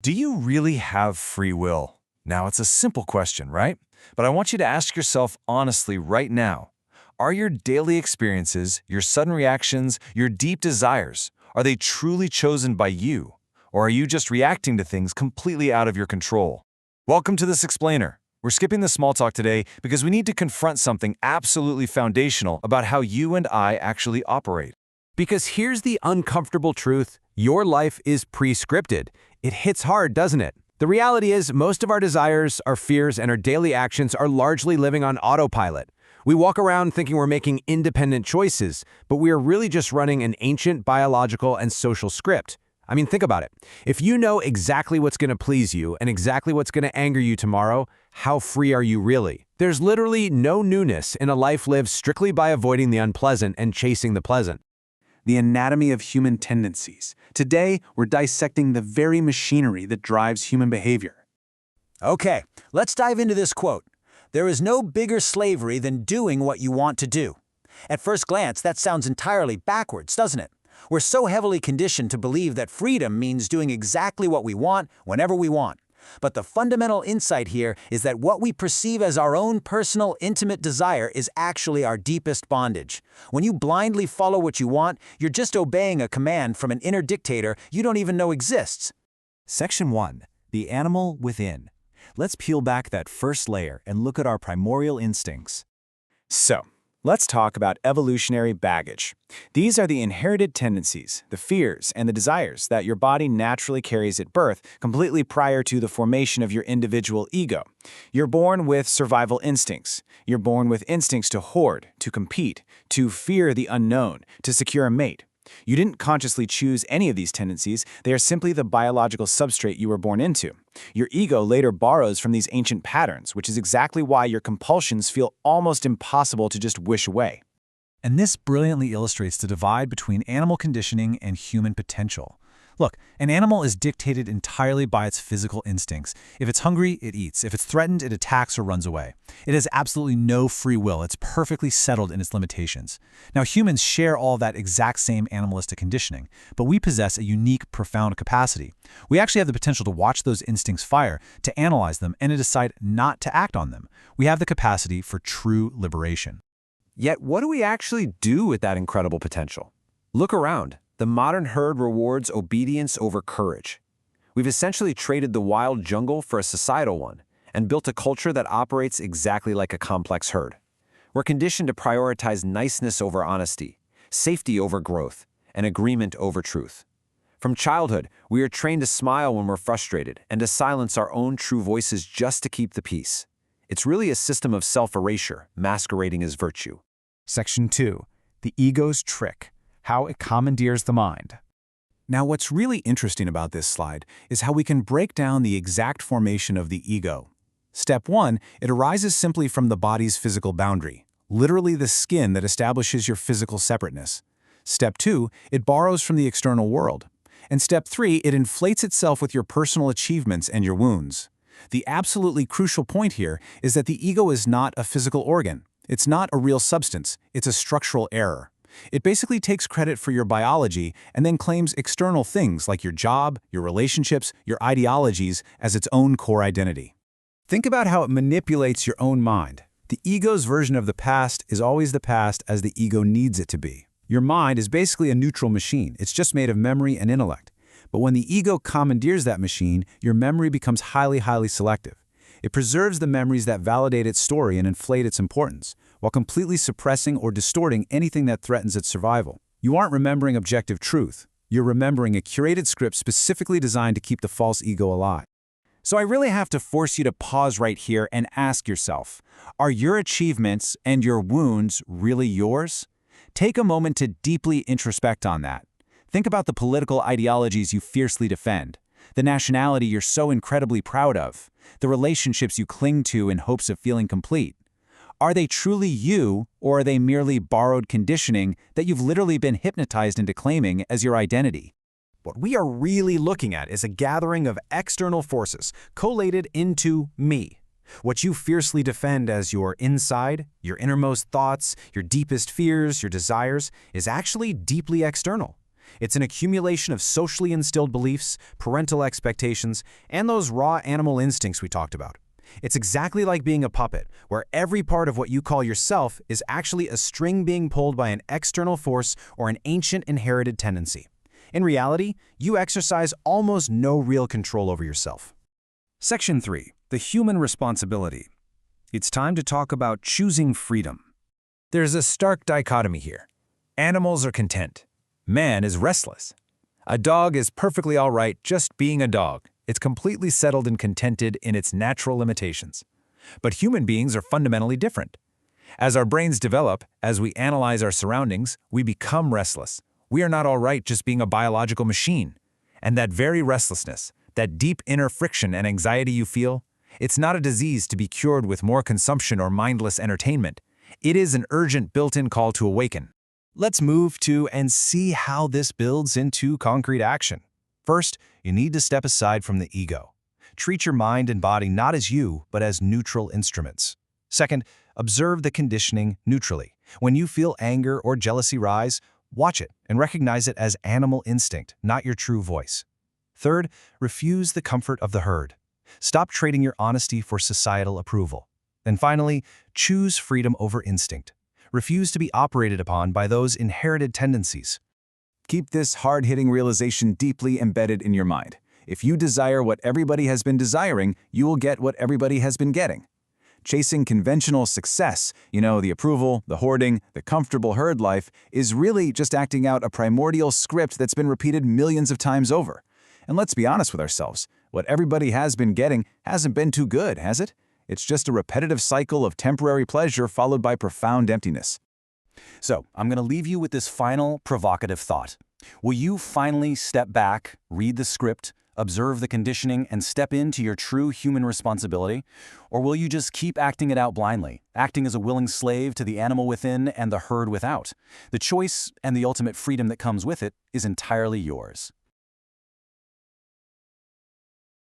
Do you really have free will? Now, it's a simple question, right? But I want you to ask yourself honestly right now. Are your daily experiences, your sudden reactions, your deep desires, are they truly chosen by you? Or are you just reacting to things completely out of your control? Welcome to This Explainer. We're skipping the small talk today because we need to confront something absolutely foundational about how you and I actually operate. Because here's the uncomfortable truth. Your life is pre-scripted. It hits hard, doesn't it? The reality is, most of our desires, our fears, and our daily actions are largely living on autopilot. We walk around thinking we're making independent choices, but we are really just running an ancient biological and social script. I mean, think about it. If you know exactly what's going to please you and exactly what's going to anger you tomorrow, how free are you really? There's literally no newness in a life lived strictly by avoiding the unpleasant and chasing the pleasant. The anatomy of human tendencies. Today, we're dissecting the very machinery that drives human behavior. Okay, let's dive into this quote. There is no bigger slavery than doing what you want to do. At first glance, that sounds entirely backwards, doesn't it? We're so heavily conditioned to believe that freedom means doing exactly what we want, whenever we want. But the fundamental insight here is that what we perceive as our own personal, intimate desire is actually our deepest bondage. When you blindly follow what you want, you're just obeying a command from an inner dictator you don't even know exists. Section 1. The animal within. Let's peel back that first layer and look at our primordial instincts. So, let's talk about evolutionary baggage. These are the inherited tendencies, the fears, and the desires that your body naturally carries at birth, completely prior to the formation of your individual ego. You're born with survival instincts. You're born with instincts to hoard, to compete, to fear the unknown, to secure a mate. You didn't consciously choose any of these tendencies. They are simply the biological substrate you were born into. Your ego later borrows from these ancient patterns, which is exactly why your compulsions feel almost impossible to just wish away. And this brilliantly illustrates the divide between animal conditioning and human potential. Look, an animal is dictated entirely by its physical instincts. If it's hungry, it eats. If it's threatened, it attacks or runs away. It has absolutely no free will. It's perfectly settled in its limitations. Now, humans share all that exact same animalistic conditioning, but we possess a unique, profound capacity. We actually have the potential to watch those instincts fire, to analyze them, and to decide not to act on them. We have the capacity for true liberation. Yet, what do we actually do with that incredible potential? Look around. The modern herd rewards obedience over courage. We've essentially traded the wild jungle for a societal one and built a culture that operates exactly like a complex herd. We're conditioned to prioritize niceness over honesty, safety over growth, and agreement over truth. From childhood, we are trained to smile when we're frustrated and to silence our own true voices just to keep the peace. It's really a system of self-erasure masquerading as virtue. Section 2. The ego's trick. How it commandeers the mind. Now, what's really interesting about this slide is how we can break down the exact formation of the ego. Step 1, it arises simply from the body's physical boundary, literally the skin that establishes your physical separateness. Step 2, it borrows from the external world. And Step 3, it inflates itself with your personal achievements and your wounds. The absolutely crucial point here is that the ego is not a physical organ. It's not a real substance. It's a structural error. It basically takes credit for your biology and then claims external things like your job, your relationships, your ideologies as its own core identity. Think about how it manipulates your own mind. The ego's version of the past is always the past as the ego needs it to be. Your mind is basically a neutral machine. It's just made of memory and intellect. But when the ego commandeers that machine, your memory becomes highly selective. It preserves the memories that validate its story and inflate its importance, while completely suppressing or distorting anything that threatens its survival. You aren't remembering objective truth. You're remembering a curated script specifically designed to keep the false ego alive. So I really have to force you to pause right here and ask yourself, are your achievements and your wounds really yours? Take a moment to deeply introspect on that. Think about the political ideologies you fiercely defend, the nationality you're so incredibly proud of, the relationships you cling to in hopes of feeling complete. Are they truly you, or are they merely borrowed conditioning that you've literally been hypnotized into claiming as your identity? What we are really looking at is a gathering of external forces collated into me. What you fiercely defend as your inside, your innermost thoughts, your deepest fears, your desires, is actually deeply external. It's an accumulation of socially instilled beliefs, parental expectations, and those raw animal instincts we talked about. It's exactly like being a puppet, where every part of what you call yourself is actually a string being pulled by an external force or an ancient inherited tendency. In reality, you exercise almost no real control over yourself. Section 3. The human responsibility. It's time to talk about choosing freedom. There's a stark dichotomy here. Animals are content. Man is restless. A dog is perfectly all right just being a dog. It's completely settled and contented in its natural limitations. But human beings are fundamentally different. As our brains develop, as we analyze our surroundings, we become restless. We are not all right just being a biological machine. And that very restlessness, that deep inner friction and anxiety you feel, it's not a disease to be cured with more consumption or mindless entertainment. It is an urgent built-in call to awaken. Let's move to and see how this builds into concrete action. First, you need to step aside from the ego. Treat your mind and body not as you, but as neutral instruments. Second, observe the conditioning neutrally. When you feel anger or jealousy rise, watch it and recognize it as animal instinct, not your true voice. Third, refuse the comfort of the herd. Stop trading your honesty for societal approval. And finally, choose freedom over instinct. Refuse to be operated upon by those inherited tendencies. Keep this hard-hitting realization deeply embedded in your mind. If you desire what everybody has been desiring, you will get what everybody has been getting. Chasing conventional success, the approval, the hoarding, the comfortable herd life, is really just acting out a primordial script that's been repeated millions of times over. And let's be honest with ourselves, what everybody has been getting hasn't been too good, has it? It's just a repetitive cycle of temporary pleasure followed by profound emptiness. So, I'm going to leave you with this final provocative thought. Will you finally step back, read the script, observe the conditioning, and step into your true human responsibility? Or will you just keep acting it out blindly, acting as a willing slave to the animal within and the herd without? The choice and the ultimate freedom that comes with it is entirely yours.